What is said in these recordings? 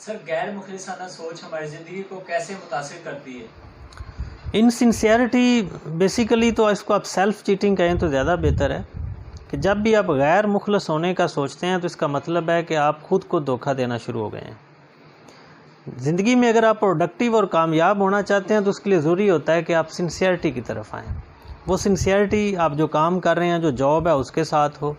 سر غیر مخلصانہ سوچ ہماری زندگی کو کیسے متاثر کرتی ہے؟ انسنسیئرٹی بیسیکلی تو اس کو آپ سیلف چیٹنگ کہیں تو زیادہ بہتر ہے کہ جب بھی آپ غیر مخلص ہونے کا سوچتے ہیں تو اس کا مطلب ہے کہ آپ خود کو دھوکہ دینا شروع ہو گئے ہیں۔ زندگی میں اگر آپ پروڈکٹیو اور کامیاب ہونا چاہتے ہیں تو اس کے لیے ضروری ہوتا ہے کہ آپ سنسیئرٹی کی طرف آئیں۔ وہ سنسیئرٹی آپ جو کام کر رہے ہیں، جو جاب ہے اس کے ساتھ ہو،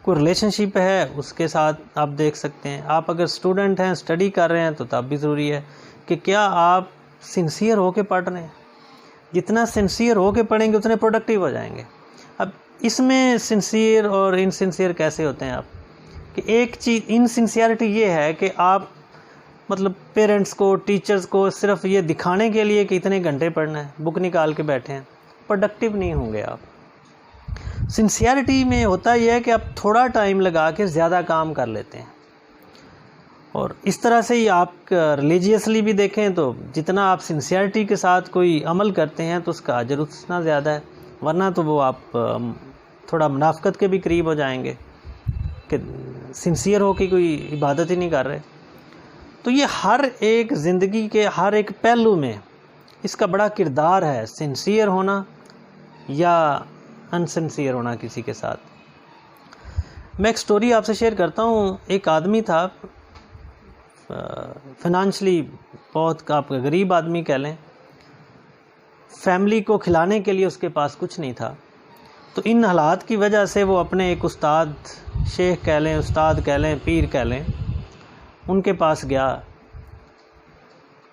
کوئی ریلیشن شپ ہے اس کے ساتھ آپ دیکھ سکتے ہیں۔ آپ اگر اسٹوڈنٹ ہیں، اسٹڈی کر رہے ہیں تو تب بھی ضروری ہے کہ کیا آپ سنسیئر ہو کے پڑھ رہے ہیں۔ جتنا سنسیئر ہو کے پڑھیں گے اتنے پروڈکٹیو ہو جائیں گے۔ اب اس میں سنسیئر اور انسنسیئر کیسے ہوتے ہیں آپ کہ ایک چیز انسنسیئرٹی یہ ہے کہ آپ مطلب پیرنٹس کو، ٹیچرز کو صرف یہ دکھانے کے لیے کہ اتنے گھنٹے پڑھنا ہے، بک نکال کے بیٹھے ہیں، پروڈکٹیو نہیں ہوں گے آپ۔ سنسیئرٹی میں ہوتا یہ ہے کہ آپ تھوڑا ٹائم لگا کے زیادہ کام کر لیتے ہیں، اور اس طرح سے ہی آپ ریلیجیسلی بھی دیکھیں تو جتنا آپ سنسیئرٹی کے ساتھ کوئی عمل کرتے ہیں تو اس کا اجر اتنا زیادہ ہے، ورنہ تو وہ آپ تھوڑا منافقت کے بھی قریب ہو جائیں گے کہ سنسیئر ہو کے کوئی عبادت ہی نہیں کر رہے۔ تو یہ ہر ایک زندگی کے ہر ایک پہلو میں اس کا بڑا کردار ہے، سنسیئر ہونا یا انسنسیئر ہونا کسی کے ساتھ۔ میں ایک سٹوری آپ سے شیئر کرتا ہوں۔ ایک آدمی تھا، فائنانشلی بہت آپ غریب آدمی کہہ لیں، فیملی کو کھلانے کے لیے اس کے پاس کچھ نہیں تھا۔ تو ان حالات کی وجہ سے وہ اپنے ایک استاد، شیخ کہہ لیں، استاد کہہ لیں، پیر کہہ لیں، ان کے پاس گیا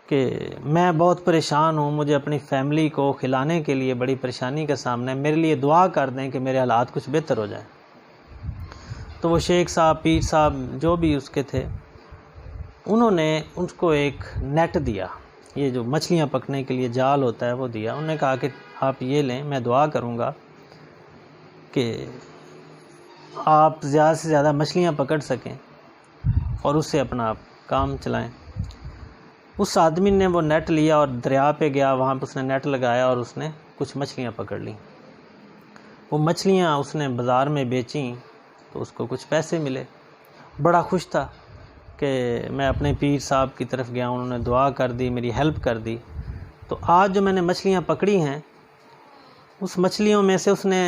کہ میں بہت پریشان ہوں، مجھے اپنی فیملی کو کھلانے کے لیے بڑی پریشانی کا سامنا ہے، میرے لیے دعا کر دیں کہ میرے حالات کچھ بہتر ہو جائیں۔ تو وہ شیخ صاحب، پیر صاحب جو بھی اس کے تھے، انہوں نے اس کو ایک نیٹ دیا، یہ جو مچھلیاں پکڑنے کے لیے جال ہوتا ہے وہ دیا۔ انہوں نے کہا کہ آپ یہ لیں، میں دعا کروں گا کہ آپ زیادہ سے زیادہ مچھلیاں پکڑ سکیں اور اس سے اپنا کام چلائیں۔ اس آدمی نے وہ نیٹ لیا اور دریا پہ گیا، وہاں پہ اس نے نیٹ لگایا اور اس نے کچھ مچھلیاں پکڑ لیں۔ وہ مچھلیاں اس نے بازار میں بیچیں تو اس کو کچھ پیسے ملے۔ بڑا خوش تھا کہ میں اپنے پیر صاحب کی طرف گیا، انہوں نے دعا کر دی، میری ہیلپ کر دی، تو آج جو میں نے مچھلیاں پکڑی ہیں اس مچھلیوں میں سے اس نے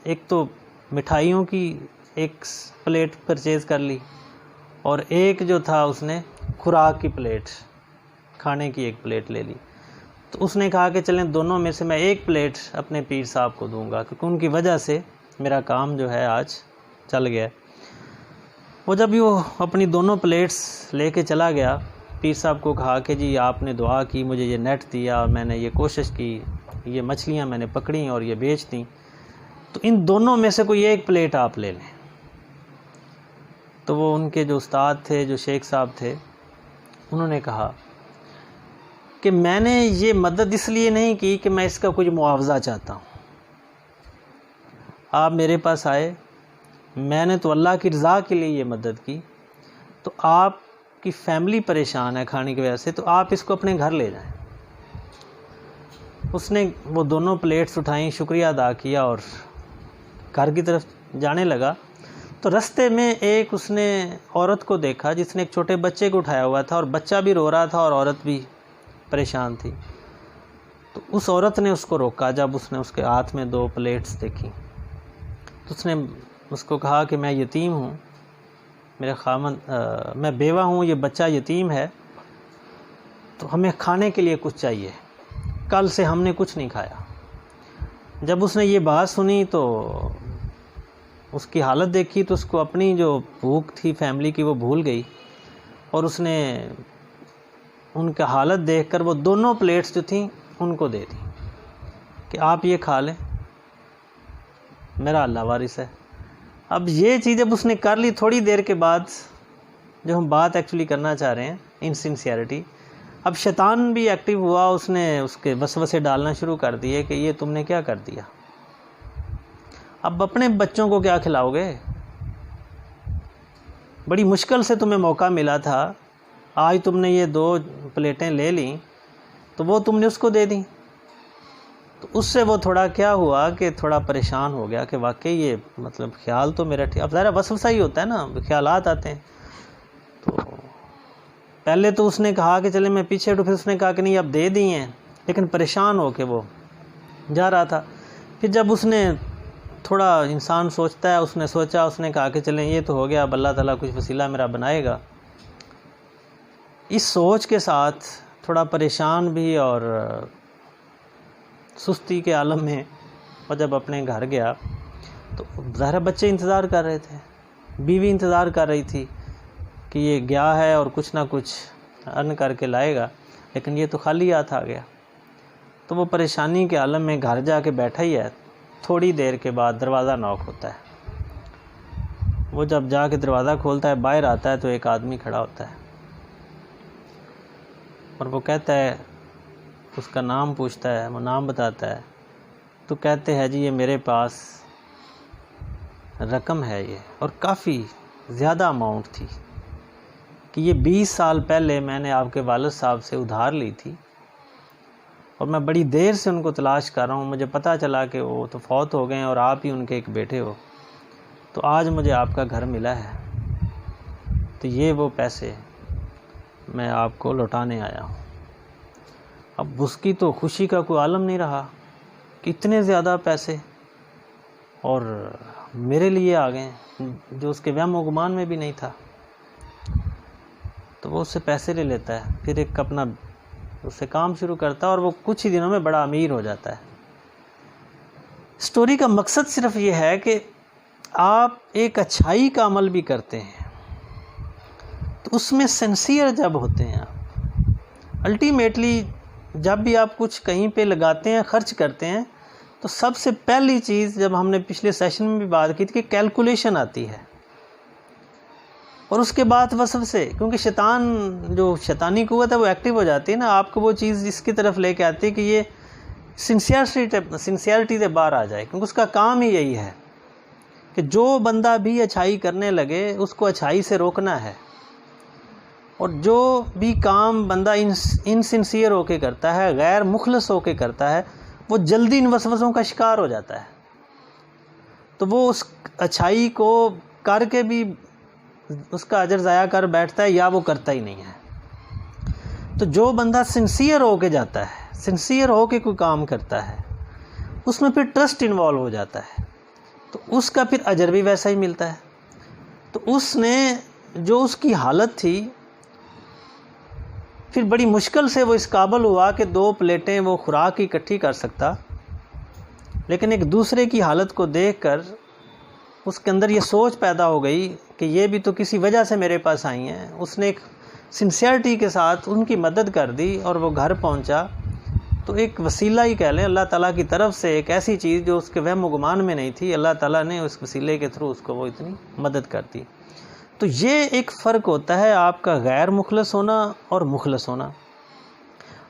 ایک تو مٹھائیوں کی ایک پلیٹ پرچیز کر لی، اور ایک جو تھا اس نے خوراک کی پلیٹ، کھانے کی ایک پلیٹ لے لی۔ تو اس نے کہا کہ چلیں دونوں میں سے میں ایک پلیٹ اپنے پیر صاحب کو دوں گا کیونکہ ان کی وجہ سے میرا کام جو ہے آج چل گیا۔ وہ جب وہ اپنی دونوں پلیٹس لے کے چلا گیا، پیر صاحب کو کہا کہ جی آپ نے دعا کی، مجھے یہ نیٹ دیا اور میں نے یہ کوشش کی، یہ مچھلیاں میں نے پکڑیں اور یہ بیچ دیں، تو ان دونوں میں سے کوئی ایک پلیٹ آپ لے لیں۔ تو وہ ان کے جو استاد تھے، جو شیخ صاحب تھے، انہوں نے کہا کہ میں نے یہ مدد اس لیے نہیں کی کہ میں اس کا کچھ معاوضہ چاہتا ہوں۔ آپ میرے پاس آئے، میں نے تو اللہ کی رضا کے لیے یہ مدد کی، تو آپ کی فیملی پریشان ہے کھانے کی وجہ سے، تو آپ اس کو اپنے گھر لے جائیں۔ اس نے وہ دونوں پلیٹس اٹھائیں، شکریہ ادا کیا اور گھر کی طرف جانے لگا۔ تو رستے میں ایک اس نے عورت کو دیکھا جس نے ایک چھوٹے بچے کو اٹھایا ہوا تھا، اور بچہ بھی رو رہا تھا اور عورت بھی پریشان تھی۔ تو اس عورت نے اس کو روکا جب اس نے اس کے ہاتھ میں 2 پلیٹس دیکھی، تو اس نے اس کو کہا کہ میں یتیم ہوں، میرے خاوند میں بیوہ ہوں، یہ بچہ یتیم ہے، تو ہمیں کھانے کے لیے کچھ چاہیے، کل سے ہم نے کچھ نہیں کھایا۔ جب اس نے یہ بات سنی تو اس کی حالت دیکھی تو اس کو اپنی جو بھوک تھی فیملی کی وہ بھول گئی، اور اس نے ان کا حالت دیکھ کر وہ دونوں پلیٹس جو تھیں ان کو دے دی کہ آپ یہ کھا لیں، میرا اللہ وارث ہے۔ اب یہ چیز جب اس نے کر لی، تھوڑی دیر کے بعد جو ہم بات ایکچولی کرنا چاہ رہے ہیں انسنسیئرٹی، اب شیطان بھی ایکٹیو ہوا، اس نے اس کے وسوسے ڈالنا شروع کر دیے کہ یہ تم نے کیا کر دیا، اب اپنے بچوں کو کیا کھلاؤ گے، بڑی مشکل سے تمہیں موقع ملا تھا، آج تم نے یہ 2 پلیٹیں لے لیں تو وہ تم نے اس کو دے دیں۔ تو اس سے وہ تھوڑا کیا ہوا کہ تھوڑا پریشان ہو گیا کہ واقعی یہ مطلب خیال تو میرا ٹھیک، اب ظاہر وسوسہ ہی ہوتا ہے نا، خیالات آتے ہیں۔ تو پہلے تو اس نے کہا کہ چلے میں پیچھے ہٹوں، پھر اس نے کہا کہ نہیں اب دے دی ہیں، لیکن پریشان ہو کے وہ جا رہا تھا۔ پھر جب اس نے تھوڑا انسان سوچتا ہے، اس نے سوچا، اس نے کہا کہ چلیں یہ تو ہو گیا، اب اللہ تعالیٰ کچھ وسیلہ میرا بنائے گا۔ اس سوچ کے ساتھ تھوڑا پریشان بھی اور سستی کے عالم میں اور جب اپنے گھر گیا تو ظاہر بچے انتظار کر رہے تھے، بیوی انتظار کر رہی تھی کہ یہ گیا ہے اور کچھ نہ کچھ ارن کر کے لائے گا، لیکن یہ تو خالی ہاتھ آ گیا۔ تو وہ پریشانی کے عالم میں گھر جا کے بیٹھا ہی ہے۔ تھوڑی دیر کے بعد دروازہ نوک ہوتا ہے۔ وہ جب جا کے دروازہ کھولتا ہے، باہر آتا ہے تو ایک آدمی کھڑا ہوتا ہے اور وہ کہتا ہے، اس کا نام پوچھتا ہے، وہ نام بتاتا ہے، تو کہتے ہیں جی یہ میرے پاس رقم ہے یہ، اور کافی زیادہ اماؤنٹ تھی کہ یہ 20 سال پہلے میں نے آپ کے والد صاحب سے ادھار لی تھی اور میں بڑی دیر سے ان کو تلاش کر رہا ہوں، مجھے پتہ چلا کہ وہ تو فوت ہو گئے ہیں اور آپ ہی ان کے ایک بیٹے ہو، تو آج مجھے آپ کا گھر ملا ہے، تو یہ وہ پیسے میں آپ کو لوٹانے آیا ہوں۔ اب اس کی تو خوشی کا کوئی عالم نہیں رہا کہ اتنے زیادہ پیسے اور میرے لیے آ گئے، جو اس کے وہم و گمان میں بھی نہیں تھا۔ تو وہ اس سے پیسے لے لیتا ہے، پھر ایک اپنا اس سے کام شروع کرتا ہے اور وہ کچھ ہی دنوں میں بڑا امیر ہو جاتا ہے۔ سٹوری کا مقصد صرف یہ ہے کہ آپ ایک اچھائی کا عمل بھی کرتے ہیں تو اس میں سنسیئر جب ہوتے ہیں آپ، الٹیمیٹلی جب بھی آپ کچھ کہیں پہ لگاتے ہیں، خرچ کرتے ہیں، تو سب سے پہلی چیز، جب ہم نے پچھلے سیشن میں بھی بات کی تھی، کہ کیلکولیشن آتی ہے، اور اس کے بعد وسوسے، کیونکہ شیطان جو شیطانی قوت ہے وہ ایکٹیو ہو جاتی ہے نا، آپ کو وہ چیز اس کی طرف لے کے آتی ہے کہ یہ سنسیئرٹی سے باہر آ جائے، کیونکہ اس کا کام ہی یہی ہے کہ جو بندہ بھی اچھائی کرنے لگے اس کو اچھائی سے روکنا ہے، اور جو بھی کام بندہ انسنسیئر ہو کے کرتا ہے، غیر مخلص ہو کے کرتا ہے، وہ جلدی ان وسوسوں کا شکار ہو جاتا ہے، تو وہ اس اچھائی کو کر کے بھی اس کا اجر ضائع کر بیٹھتا ہے یا وہ کرتا ہی نہیں ہے۔ تو جو بندہ سنسیئر ہو کے جاتا ہے، سنسیئر ہو کے کوئی کام کرتا ہے، اس میں پھر ٹرسٹ انوالو ہو جاتا ہے، تو اس کا پھر اجر بھی ویسا ہی ملتا ہے۔ تو اس نے جو اس کی حالت تھی، پھر بڑی مشکل سے وہ اس قابل ہوا کہ 2 پلیٹیں وہ خوراک اکٹھی کر سکتا، لیکن ایک دوسرے کی حالت کو دیکھ کر اس کے اندر یہ سوچ پیدا ہو گئی کہ یہ بھی تو کسی وجہ سے میرے پاس آئی ہیں۔ اس نے ایک سنسیئرٹی کے ساتھ ان کی مدد کر دی اور وہ گھر پہنچا، تو ایک وسیلہ ہی کہہ لیں، اللہ تعالیٰ کی طرف سے ایک ایسی چیز جو اس کے وہم و گمان میں نہیں تھی، اللہ تعالیٰ نے اس وسیلے کے تھرو اس کو وہ اتنی مدد کر دی۔ تو یہ ایک فرق ہوتا ہے آپ کا غیر مخلص ہونا اور مخلص ہونا۔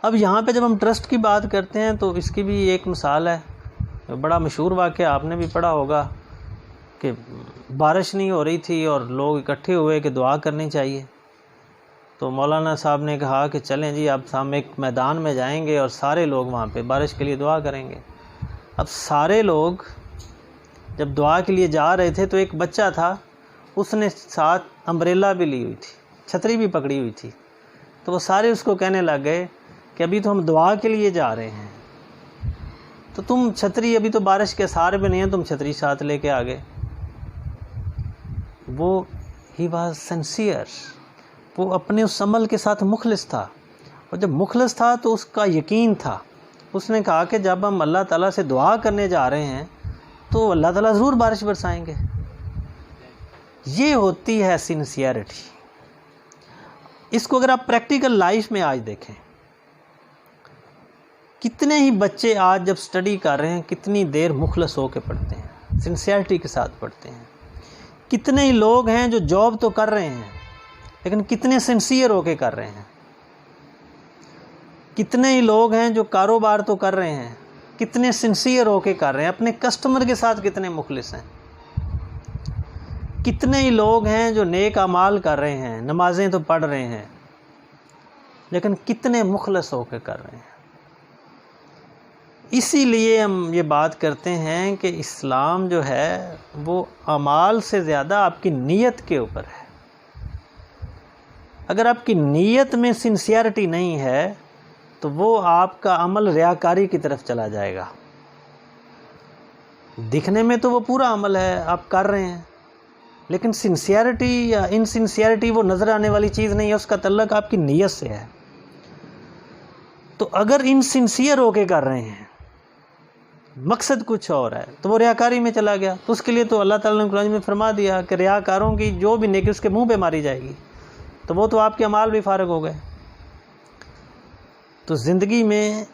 اب یہاں پہ جب ہم ٹرسٹ کی بات کرتے ہیں تو اس کی بھی ایک مثال ہے، بڑا مشہور واقعہ آپ نے بھی پڑھا ہوگا کہ بارش نہیں ہو رہی تھی اور لوگ اکٹھے ہوئے کہ دعا کرنی چاہیے، تو مولانا صاحب نے کہا کہ چلیں جی اب ہم ایک میدان میں جائیں گے اور سارے لوگ وہاں پہ بارش کے لیے دعا کریں گے۔ اب سارے لوگ جب دعا کے لیے جا رہے تھے تو ایک بچہ تھا، اس نے ساتھ امبریلا بھی لی ہوئی تھی، چھتری بھی پکڑی ہوئی تھی، تو وہ سارے اس کو کہنے لگ گئے کہ ابھی تو ہم دعا کے لیے جا رہے ہیں، تو تم چھتری، ابھی تو بارش کے سارے بھی نہیں ہیں، تم چھتری ساتھ لے کے آگے۔ وہ ہی واز سنسیئر، وہ اپنے اس عمل کے ساتھ مخلص تھا، اور جب مخلص تھا تو اس کا یقین تھا، اس نے کہا کہ جب ہم اللہ تعالیٰ سے دعا کرنے جا رہے ہیں تو اللہ تعالیٰ ضرور بارش برسائیں گے۔ یہ ہوتی ہے سنسیئرٹی۔ اس کو اگر آپ پریکٹیکل لائف میں آج دیکھیں، کتنے ہی بچے آج جب سٹڈی کر رہے ہیں کتنی دیر مخلص ہو کے پڑھتے ہیں، سنسیئرٹی کے ساتھ پڑھتے ہیں۔ کتنے ہی لوگ ہیں جو جاب تو کر رہے ہیں لیکن کتنے سنسیئر ہو کے کر رہے ہیں۔ کتنے ہی لوگ ہیں جو کاروبار تو کر رہے ہیں، کتنے سنسیئر ہو کے کر رہے ہیں، اپنے کسٹمر کے ساتھ کتنے مخلص ہیں۔ کتنے ہی لوگ ہیں جو نیک اعمال کر رہے ہیں، نمازیں تو پڑھ رہے ہیں، لیکن کتنے مخلص ہو کے کر رہے ہیں۔ اسی لیے ہم یہ بات کرتے ہیں کہ اسلام جو ہے وہ اعمال سے زیادہ آپ کی نیت کے اوپر ہے۔ اگر آپ کی نیت میں سنسیئرٹی نہیں ہے تو وہ آپ کا عمل ریاکاری کی طرف چلا جائے گا۔ دکھنے میں تو وہ پورا عمل ہے، آپ کر رہے ہیں، لیکن سنسیئرٹی یا انسنسیئرٹی وہ نظر آنے والی چیز نہیں ہے، اس کا تعلق آپ کی نیت سے ہے۔ تو اگر انسنسیئر ہو کے کر رہے ہیں، مقصد کچھ اور ہے، تو وہ ریاکاری میں چلا گیا۔ تو اس کے لیے تو اللہ تعالیٰ نے قرآن میں فرما دیا کہ ریاکاروں کی جو بھی نیکی اس کے منہ پہ ماری جائے گی، تو وہ تو آپ کے اعمال بھی فارغ ہو گئے۔ تو زندگی میں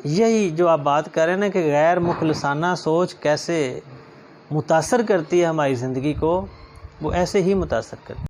یہی جو آپ بات کر رہے ہیں نا کہ غیر مخلصانہ سوچ کیسے متاثر کرتی ہے ہماری زندگی کو، وہ ایسے ہی متاثر کرتی ہے۔